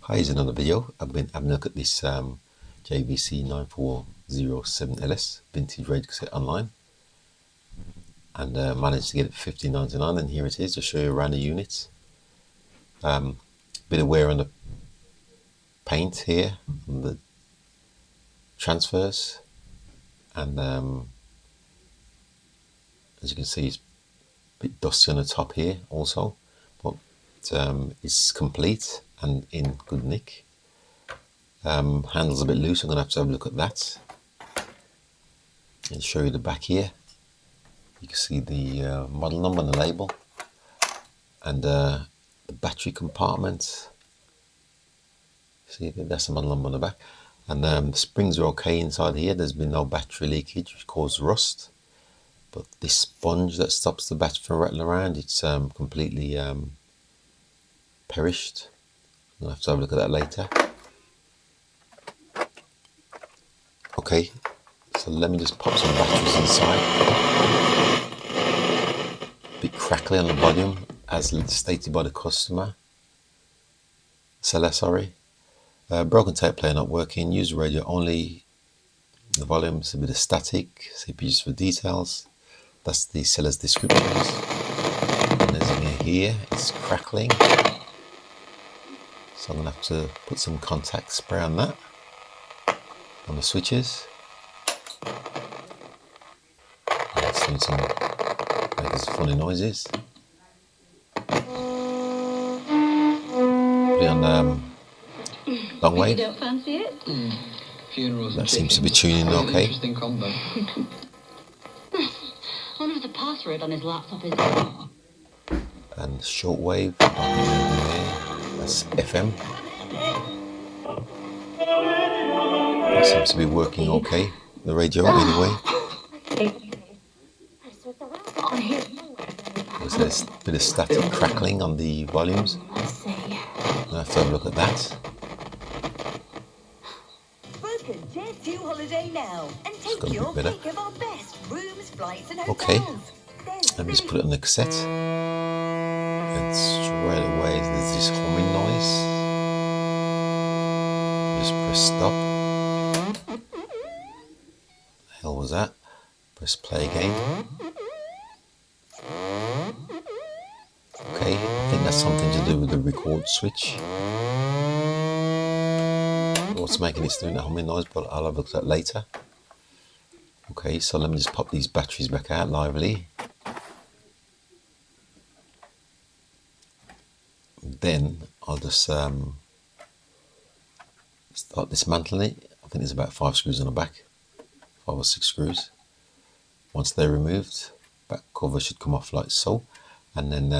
Hi, here's another video. I've been having a look at this JVC 9407LS vintage radio cassette online, and managed to get it for $15.99, and here it is. I'll show you around the units. Bit of wear on the paint here, on the transfers, and as you can see, it's a bit dusty on the top here also, but it's complete and in good nick. Handle's a bit loose. I'm going to have a look at that and show you the back here. You can see the model number on the label, and the battery compartment. See, that's the model number on the back, and the springs are okay inside here. There's been no battery leakage which caused rust, but this sponge that stops the battery from rattling around, it's completely perished. I'll have to have a look at that later. Okay, so let me just pop some batteries inside. A bit crackly on the volume, as stated by the customer. Seller, sorry. Broken tape player not working. Use radio only. The volume's a bit of static. CPUs for details. That's the seller's descriptions. And there's in here, it's crackling. So I'm going to have to put some contact spray on that, on the switches. And it's doing some, making some funny noises. Put it on long wave. You don't fancy it? Funerals that and seems to be chickens. tuning okay. Interesting combo. I wonder if the password on his laptop is... And shortwave, that's FM. That seems to be working okay, the radio anyway. There's a bit of static crackling on the volumes. I'll have to have a look at that. Book a Jet 2 holiday now and take your pick of our best rooms, flights and hotels. Okay, let me just put it on the cassette. And straight away there's this humming noise. Just press stop. The hell was that? Press play again. Okay, I think that's something to do with the record switch. What's making this doing that humming noise, but I'll have a look at that later. Okay, so let me just pop these batteries back out lively. Then I'll just start dismantling it. I think there's about 5 screws on the back, 5 or 6 screws. Once they're removed, back cover should come off like so. And then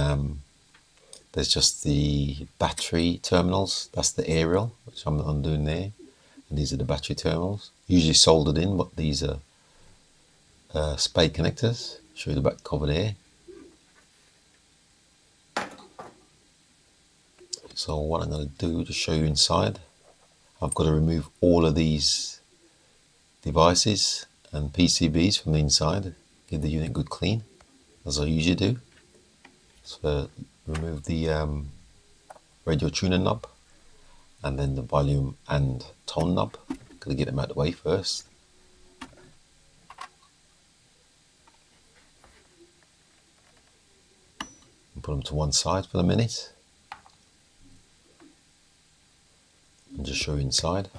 there's just the battery terminals. That's the aerial, which I'm undoing there. And these are the battery terminals, usually soldered in, but these are spade connectors. Show you the back cover there. So what I'm going to do to show you inside, I've got to remove all of these devices and PCBs from the inside, give the unit a good clean, as I usually do. So remove the radio tuner knob, and then the volume and tone knob. Got to get them out of the way first. And put them to one side for a minute. And just show you inside.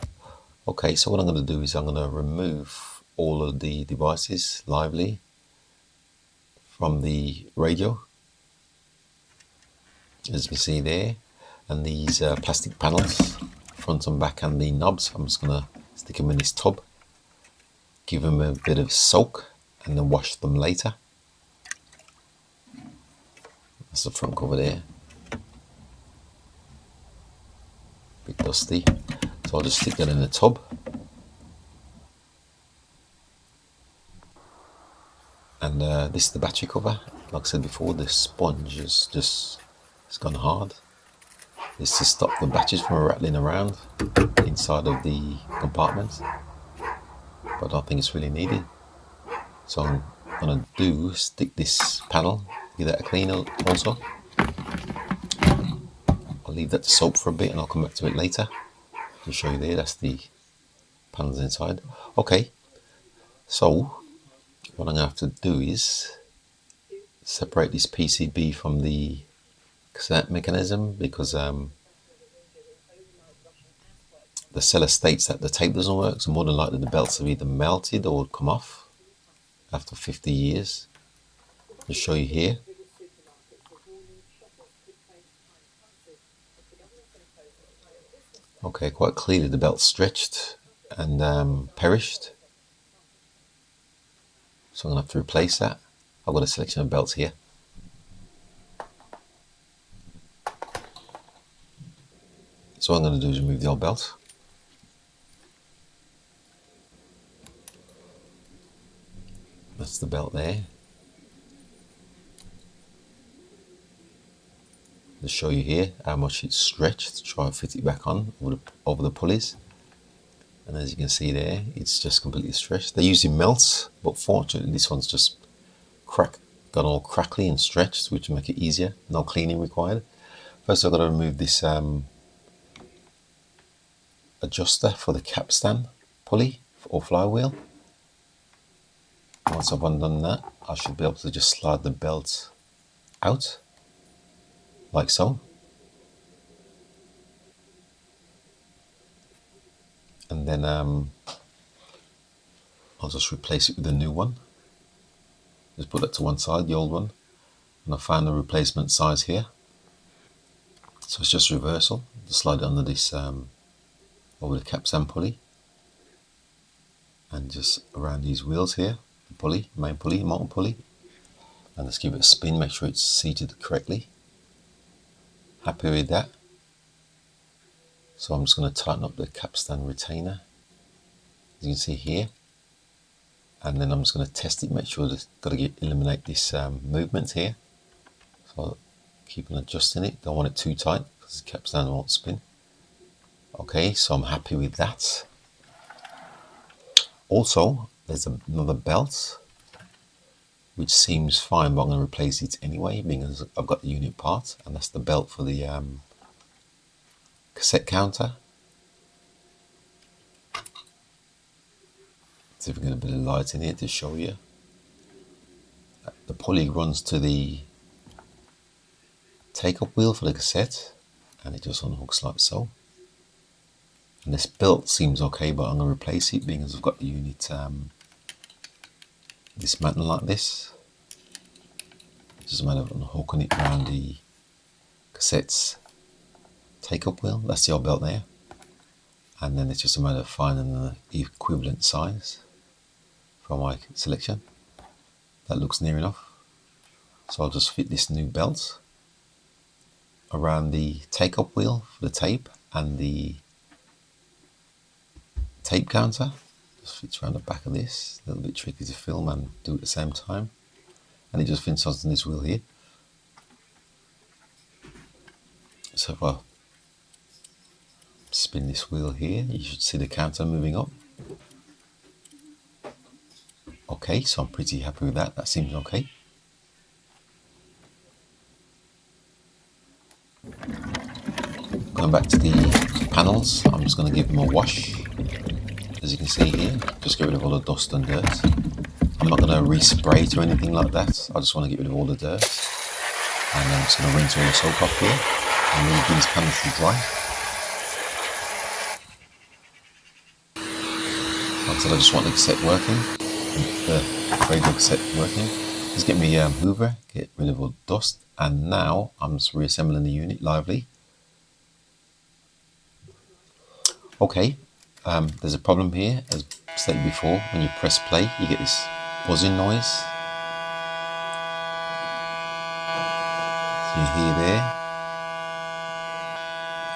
Okay, so what I'm going to do is I'm going to remove all of the devices lively from the radio, as you can see there, and these plastic panels, front and back, and the knobs. I'm just going to stick them in this tub, give them a bit of soak, and then wash them later. That's the front cover there. Bit dusty, so I'll just stick that in the tub. And this is the battery cover. Like I said before, the sponge is just, it's gone hard. It's to stop the batteries from rattling around inside of the compartment, but I don't think it's really needed. So I'm going to do, stick this panel, give that a clean also. I'll leave that to soak for a bit, and I'll come back to it later to show you there. That's the panels inside. Okay, so what I'm going to have to do is separate this PCB from the cassette mechanism, because the seller states that the tape doesn't work, so more than likely the belts have either melted or come off after 50 years. I'll show you here. Okay, quite clearly the belt's stretched and perished. So I'm going to have to replace that. I've got a selection of belts here. So what I'm going to do is remove the old belt. That's the belt there. I'll show you here how much it's stretched to try and fit it back on over the pulleys. And as you can see there, it's just completely stretched. They're using melts, but fortunately this one's just got all crackly and stretched, which will make it easier. No cleaning required. First I've got to remove this adjuster for the capstan pulley or flywheel. Once I've undone that, I should be able to just slide the belt out like so, and then I'll just replace it with a new one. Just put that to one side, the old one, and I found the replacement size here. So it's just reversal. Just slide it under this over the capstan pulley, and just around these wheels here, the pulley, main pulley, motor pulley, and just give it a spin, make sure it's seated correctly. Happy with that. So I'm just going to tighten up the capstan retainer, as you can see here, and then I'm just going to test it, make sure it's got to eliminate this movement here. So I'll keep on adjusting it. Don't want it too tight because the capstan won't spin. Okay, so I'm happy with that. Also, there's another belt which seems fine, but I'm going to replace it anyway because I've got the unit part, and that's the belt for the cassette counter. Let's see if we can get a bit of light in here to show you. The pulley runs to the take-up wheel for the cassette, and it just unhooks like so. And this belt seems okay, but I'm going to replace it because I've got the unit dismantled like this. It's just a matter of unhooking it around the cassette's take-up wheel. That's the old belt there. And then it's just a matter of finding the equivalent size for my selection. That looks near enough. So I'll just fit this new belt around the take-up wheel for the tape and the tape counter. Just fits around the back of this. A little bit tricky to film and do at the same time. And it just fits onto this wheel here. So if I spin this wheel here, you should see the counter moving up. Okay, so I'm pretty happy with that. That seems okay. Going back to the panels, I'm just going to give them a wash. As you can see here, just get rid of all the dust and dirt. I'm not going to respray it or anything like that. I just want to get rid of all the dirt. And I'm just going to rinse all the soap off here and really give these panels to dry. Like I said, I just want the cassette working, the radio cassette working. Just get me a hoover, get rid of all the dust, and now I'm just reassembling the unit lively. Okay, there's a problem here, as stated before. When you press play, you get this buzzing noise. So you hear there,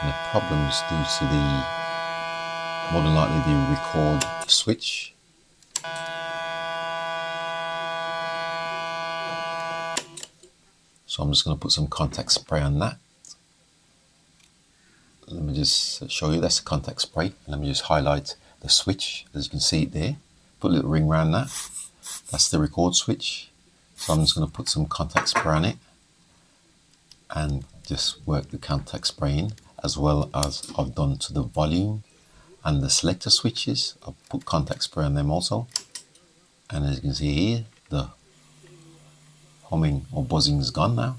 and the problem's due to the, more than likely, the record switch. So I'm just going to put some contact spray on that. Let me just show you, that's the contact spray. Let me just highlight the switch, as you can see it there. Put a little ring around that. That's the record switch. So I'm just going to put some contact spray on it and just work the contact spray in, as well as I've done to the volume and the selector switches. I've put contact spray on them also. And as you can see here, the humming or buzzing is gone now.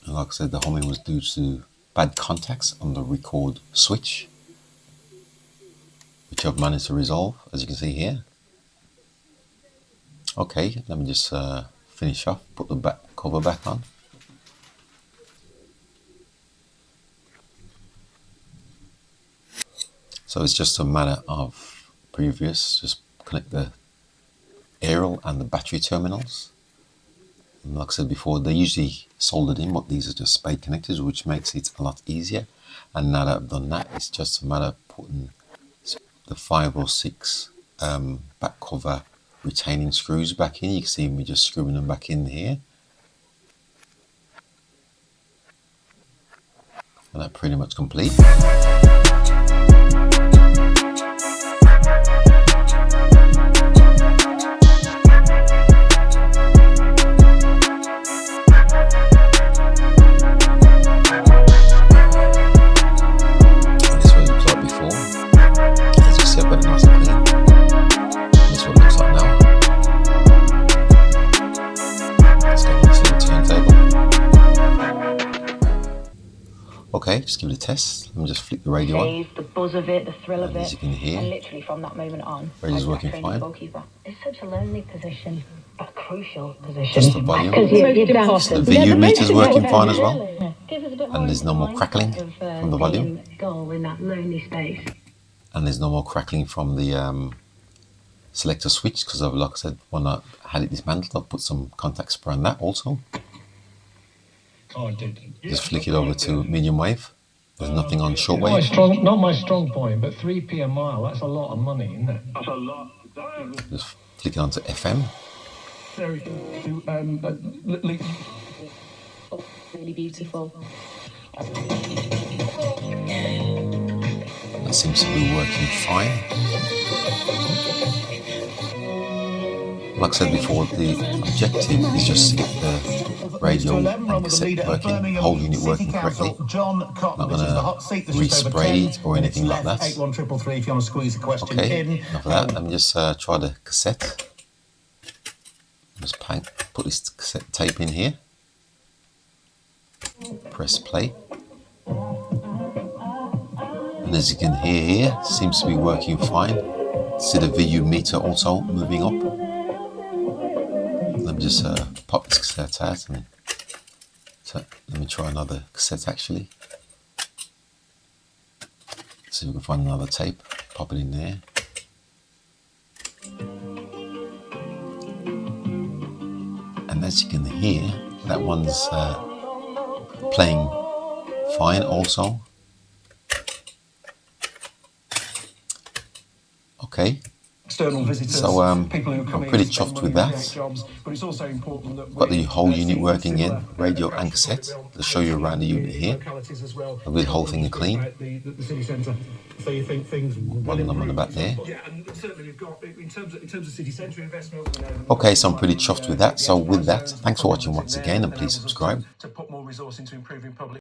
And like I said, the humming was due to bad contacts on the record switch, which I've managed to resolve, as you can see here. Okay, let me just finish off, put the back cover back on. So it's just a matter of previous, just connect the aerial and the battery terminals. And like I said before, they're usually soldered in, but these are just spade connectors, which makes it a lot easier. And now that I've done that, it's just a matter of putting the 5 or 6 back cover retaining screws back in. You can see me just screwing them back in here. And that's pretty much complete. Okay, just give it a test. Let me just flick the radio on. The buzz of it, the thrill of And as it. you can hear, And literally from that moment on, radio's working fine. It's such a lonely position, but a crucial position. Just the volume. The VU meter's working fine as well. And there's no more crackling from the volume. In that lonely space. And there's no more crackling from the selector switch, because like I said, when I had it dismantled, I put some contact spray on that also. Just flick it over to medium wave. There's nothing on shortwave. Not my strong point, but 3p a mile, that's a lot of money, isn't it? That's a lot. Just flick it onto FM. Really beautiful. That seems to be working fine. Like I said before, the objective is just to get the radio and cassette working, whole unit working correctly. Not going to respray it or anything like that. Okay, enough of that. Let me just try the cassette. Just put this cassette tape in here. Press play. And as you can hear here, seems to be working fine. See the VU meter also moving up. Let me just pop this cassette out and let me try another cassette actually. See if we can find another tape, pop it in there. And as you can hear, that one's playing fine also. Okay. External visitors, so I'm people who pretty chuffed with that. But it's also important that got the whole unit working in, radio and cassette. To show you around the unit here. I'll do the whole thing clean. One of them on the back there. Okay, so I'm pretty chuffed with that. So with that, thanks for watching once again, and please subscribe.